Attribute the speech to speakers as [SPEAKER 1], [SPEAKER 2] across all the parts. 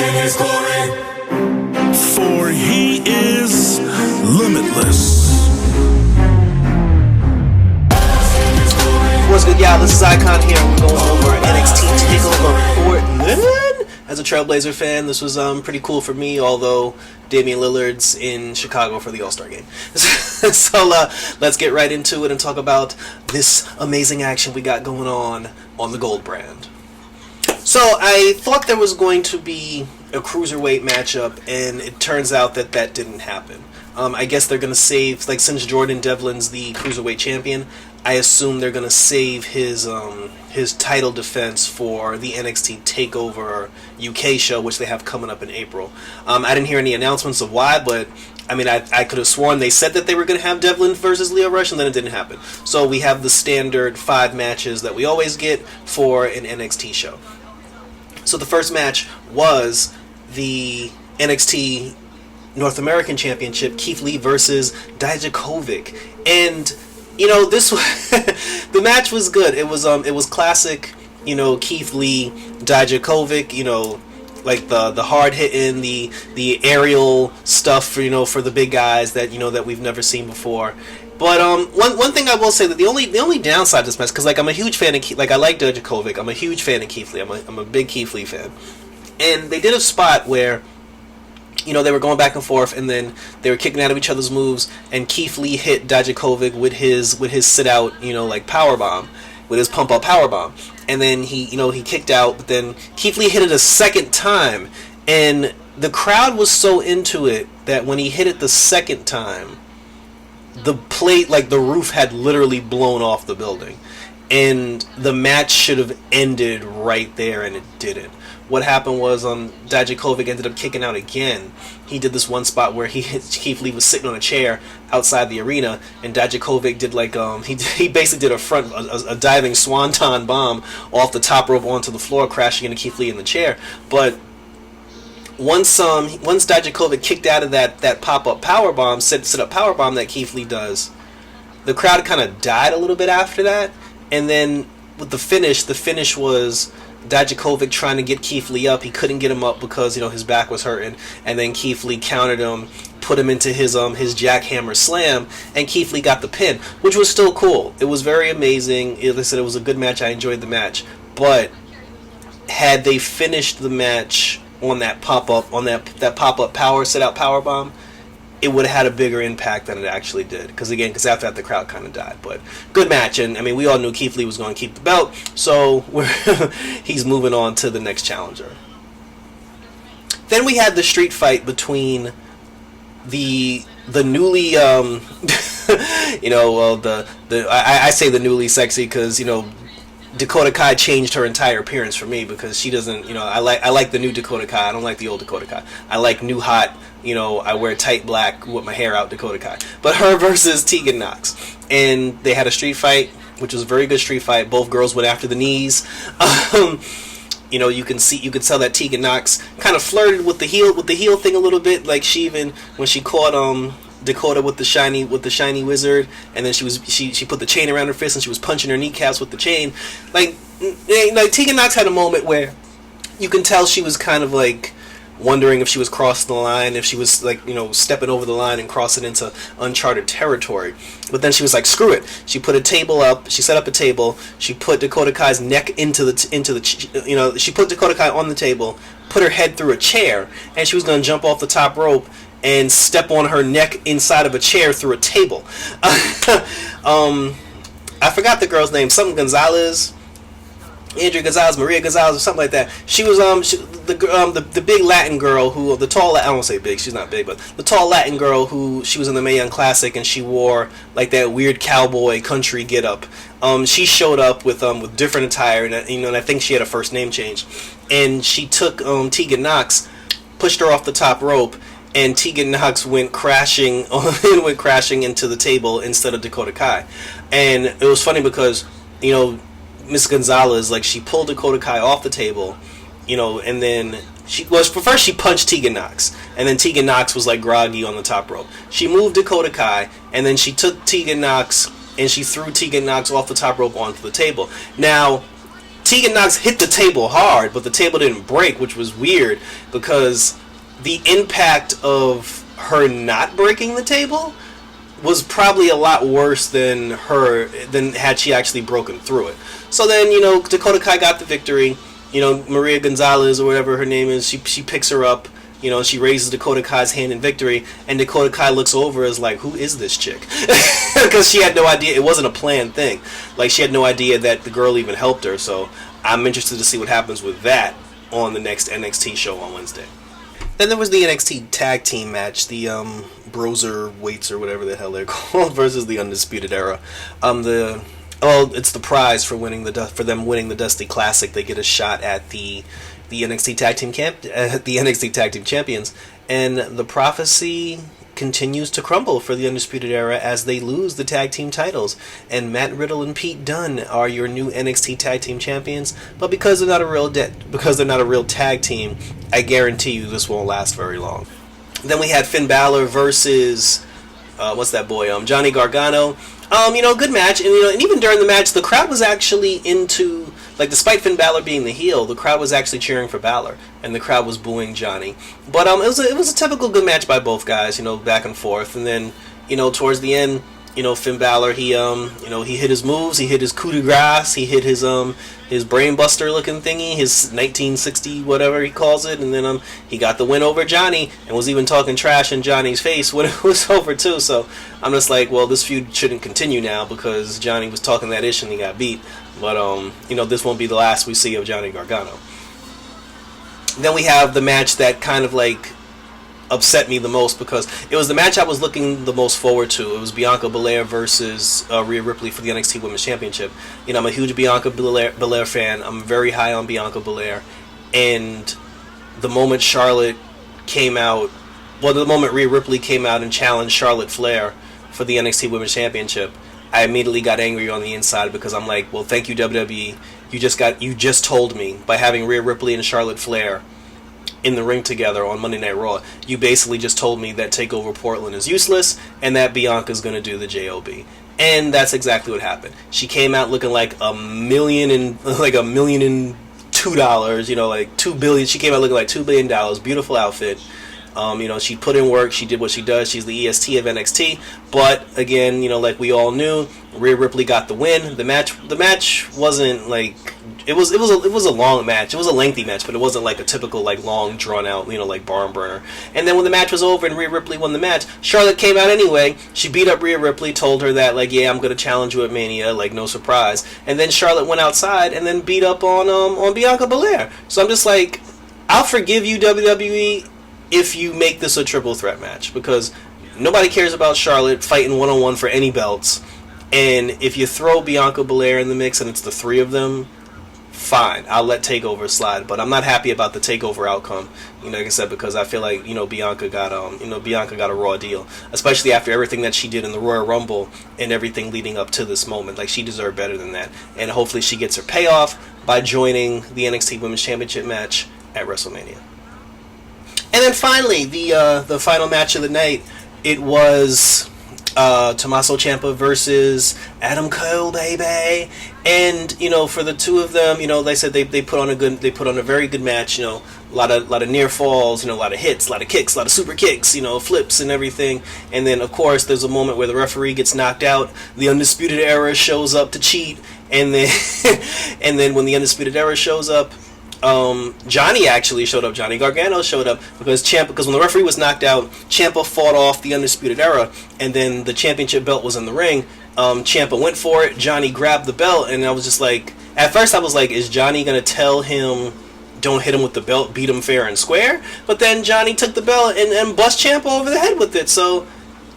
[SPEAKER 1] in his glory.
[SPEAKER 2] For he is limitless.
[SPEAKER 3] What's good, y'all? This is Icon here. We're going over NXT Takeover Portland. As a Trailblazer fan, this was pretty cool for me, although Damian Lillard's in Chicago for the All-Star game. So let's get right into it and talk about this amazing action we got going on the Gold brand. So I thought there was going to be a cruiserweight matchup, and it turns out that didn't happen. I guess they're going to save, like, since Jordan Devlin's the cruiserweight champion, I assume they're going to save his title defense for the NXT Takeover UK show, which they have coming up in April. I didn't hear any announcements of why, but I mean, I could have sworn they said that they were going to have Devlin versus Lio Rush, and then it didn't happen. So we have the standard 5 matches that we always get for an NXT show. So the first match was the NXT North American Championship, Keith Lee versus Dijakovic, and you know, this the match was good. It was classic, you know, Keith Lee, Dijakovic, you know, like the hard hitting, the aerial stuff for, you know, for the big guys that, you know, that we've never seen before. But one thing I will say, that the only downside to this match, because like I'm a huge fan of I like Dijakovic, I'm a huge fan of Keith Lee, I'm a big Keith Lee fan, and they did a spot where, you know, they were going back and forth, and then they were kicking out of each other's moves, and Keith Lee hit Dijakovic with his sit out, you know, like power bomb, with his pump up power bomb, and then he kicked out, but then Keith Lee hit it a second time, and the crowd was so into it that when he hit it the second time, the plate, like the roof, had literally blown off the building, and the match should have ended right there, and it didn't. What happened was Dijakovic ended up kicking out again. He did this one spot where Keith Lee was sitting on a chair outside the arena, and Dijakovic did like he basically did a diving swanton bomb off the top rope onto the floor, crashing into Keith Lee in the chair. But once Dijakovic kicked out of that pop-up power bomb, sit up power bomb that Keith Lee does, the crowd kind of died a little bit after that. And then with the finish was Dijakovic trying to get Keith Lee up. He couldn't get him up because, you know, his back was hurting, and then Keith Lee countered him, put him into his jackhammer slam, and Keith Lee got the pin, which was still cool. It was very amazing. Like I said, it was a good match. I enjoyed the match, but had they finished the match on that pop-up power sit-out power bomb, it would have had a bigger impact than it actually did. Because after that, the crowd kind of died. But good match, and I mean, we all knew Keith Lee was going to keep the belt, so he's moving on to the next challenger. Then we had the street fight between the newly, you know, well, I say the newly sexy because, you know, Dakota Kai changed her entire appearance for me, because she doesn't, you know, I like the new Dakota Kai. I don't like the old Dakota Kai. I like new hot, you know, I wear tight black with my hair out Dakota Kai. But her versus Tegan Nox, and they had a street fight, which was a very good street fight. Both girls went after the knees. You know, you could tell that Tegan Nox kind of flirted with the heel thing a little bit. Like she even, when she caught Dakota with the shiny wizard, and then she put the chain around her fist and she was punching her kneecaps with the chain. Like Tegan Nox had a moment where you can tell she was kind of like wondering if she was crossing the line, if she was, like, you know, stepping over the line and crossing into uncharted territory. But then she was like, screw it. She put a table up. She set up a table. She put Dakota Kai's neck into the you know, she put Dakota Kai on the table, put her head through a chair, and she was going to jump off the top rope and step on her neck inside of a chair through a table. I forgot the girl's name. Something Gonzalez. Andrea Gonzalez, Maria Gonzalez, or something like that. She was the big Latin girl who, the tall, I don't say big, she's not big, but the tall Latin girl who, she was in the Mae Young Classic, and she wore like that weird cowboy country get up. She showed up with different attire, and you know, and I think she had a first name change, and she took Tegan Nox, pushed her off the top rope, and Tegan Nox went crashing into the table instead of Dakota Kai. And it was funny because, you know, Miss Gonzalez, like, she pulled Dakota Kai off the table, you know, and then first she punched Tegan Nox, and then Tegan Nox was like groggy on the top rope. She moved Dakota Kai, and then she took Tegan Nox and she threw Tegan Nox off the top rope onto the table. Now, Tegan Nox hit the table hard, but the table didn't break, which was weird because the impact of her not breaking the table was probably a lot worse than had she actually broken through it. So then, Dakota Kai got the victory. Maria Gonzalez or whatever her name is, she picks her up. She raises Dakota Kai's hand in victory, and Dakota Kai looks over as like, who is this chick? Because she had no idea. It wasn't a planned thing. Like, she had no idea that the girl even helped her. So I'm interested to see what happens with that on the next NXT show on Wednesday. Then there was the NXT Tag Team match, the Broser Weights or whatever the hell they're called versus the Undisputed Era. It's the prize for them winning the Dusty Classic. They get a shot at the NXT Tag Team Champions, and the prophecy continues to crumble for the Undisputed Era as they lose the tag team titles. And Matt Riddle and Pete Dunne are your new NXT Tag Team Champions, but because they're not a real tag team, I guarantee you this won't last very long. Then we had Finn Balor versus Johnny Gargano. Good match, and even during the match, the crowd was actually into, like, despite Finn Balor being the heel, the crowd was actually cheering for Balor, and the crowd was booing Johnny. But it was a typical good match by both guys, back and forth, and then towards the end, Finn Balor he hit his moves, he hit his coup de grace, he hit his brainbuster looking thingy, his 1960 whatever he calls it, and then he got the win over Johnny and was even talking trash in Johnny's face when it was over too. So I'm just like, well, this feud shouldn't continue now because Johnny was talking that ish and he got beat. But this won't be the last we see of Johnny Gargano. Then we have the match that kind of like upset me the most because it was the match I was looking the most forward to. It was Bianca Belair versus Rhea Ripley for the NXT Women's Championship. I'm a huge Bianca Belair fan. I'm very high on Bianca Belair. And the moment the moment Rhea Ripley came out and challenged Charlotte Flair for the NXT Women's Championship, I immediately got angry on the inside because I'm like, well, thank you WWE. You just told me by having Rhea Ripley and Charlotte Flair in the ring together on Monday Night Raw, you basically just told me that TakeOver Portland is useless and that Bianca's going to do the JOB. And that's exactly what happened. She came out looking like $1.2 million, like $2 billion. She came out looking like $2 billion. Beautiful outfit. She put in work. She did what she does. She's the EST of NXT. But again, like we all knew, Rhea Ripley got the win. The match wasn't like it was a long match. It was a lengthy match, but it wasn't like a typical like long drawn out like barn burner. And then when the match was over and Rhea Ripley won the match, Charlotte came out anyway. She beat up Rhea Ripley, told her that like, yeah, I'm gonna challenge you at Mania, like no surprise. And then Charlotte went outside and then beat up on Bianca Belair. So I'm just like, I'll forgive you, WWE, if you make this a triple threat match, because nobody cares about Charlotte fighting one-on-one for any belts. And if you throw Bianca Belair in the mix and it's the three of them, fine, I'll let TakeOver slide. But I'm not happy about the TakeOver outcome, like I said, because I feel like Bianca got a raw deal, especially after everything that she did in the Royal Rumble and everything leading up to this moment. Like, she deserved better than that, and hopefully she gets her payoff by joining the NXT Women's Championship match at WrestleMania. And then finally, the final match of the night, it was Tommaso Ciampa versus Adam Cole, baby. And for the two of them, they said they put on a very good match. A lot of near falls, a lot of hits, a lot of kicks, a lot of super kicks, flips and everything. And then of course there's a moment where the referee gets knocked out. The Undisputed Era shows up to cheat, and then and then when the Undisputed Era shows up, Johnny actually showed up. Johnny Gargano showed up because when the referee was knocked out, Ciampa fought off the Undisputed Era, and then the championship belt was in the ring. Ciampa went for it. Johnny grabbed the belt, and I was just like, at first I was like, is Johnny gonna tell him, don't hit him with the belt, beat him fair and square? But then Johnny took the belt and bust Ciampa over the head with it. So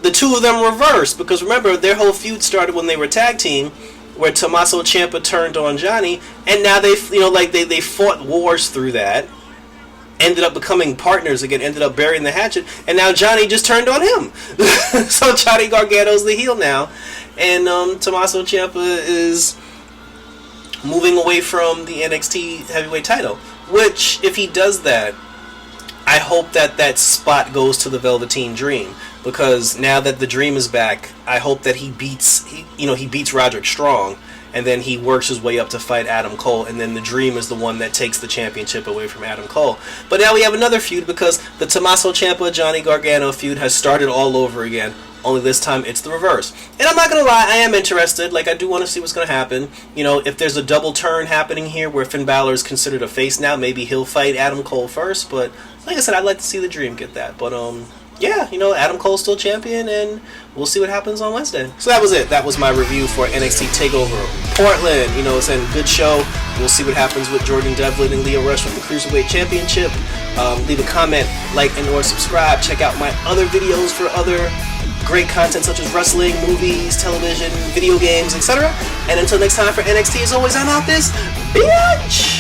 [SPEAKER 3] the two of them reversed, because remember, their whole feud started when they were tag team, where Tommaso Ciampa turned on Johnny, and now they fought wars through that, ended up becoming partners again, ended up burying the hatchet, and now Johnny just turned on him. So Johnny Gargano's the heel now, and Tommaso Ciampa is moving away from the NXT heavyweight title, which, if he does that, I hope that spot goes to the Velveteen Dream, because now that the Dream is back, I hope that he beats Roderick Strong, and then he works his way up to fight Adam Cole, and then the Dream is the one that takes the championship away from Adam Cole. But now we have another feud because the Tommaso Ciampa Johnny Gargano feud has started all over again. Only this time it's the reverse. And I'm not going to lie, I am interested. Like, I do want to see what's going to happen. You know, if there's a double turn happening here where Finn Balor is considered a face now, maybe he'll fight Adam Cole first. But like I said, I'd like to see the Dream get that. But, yeah, you know, Adam Cole's still champion, and we'll see what happens on Wednesday. So that was it. That was my review for NXT Takeover Portland. You know, it's a good show. We'll see what happens with Jordan Devlin and Lio Rush with the Cruiserweight Championship. Leave a comment, like, and or subscribe. Check out my other videos for other great content such as wrestling, movies, television, video games, etc. And until next time for NXT, as always, I'm out this bitch!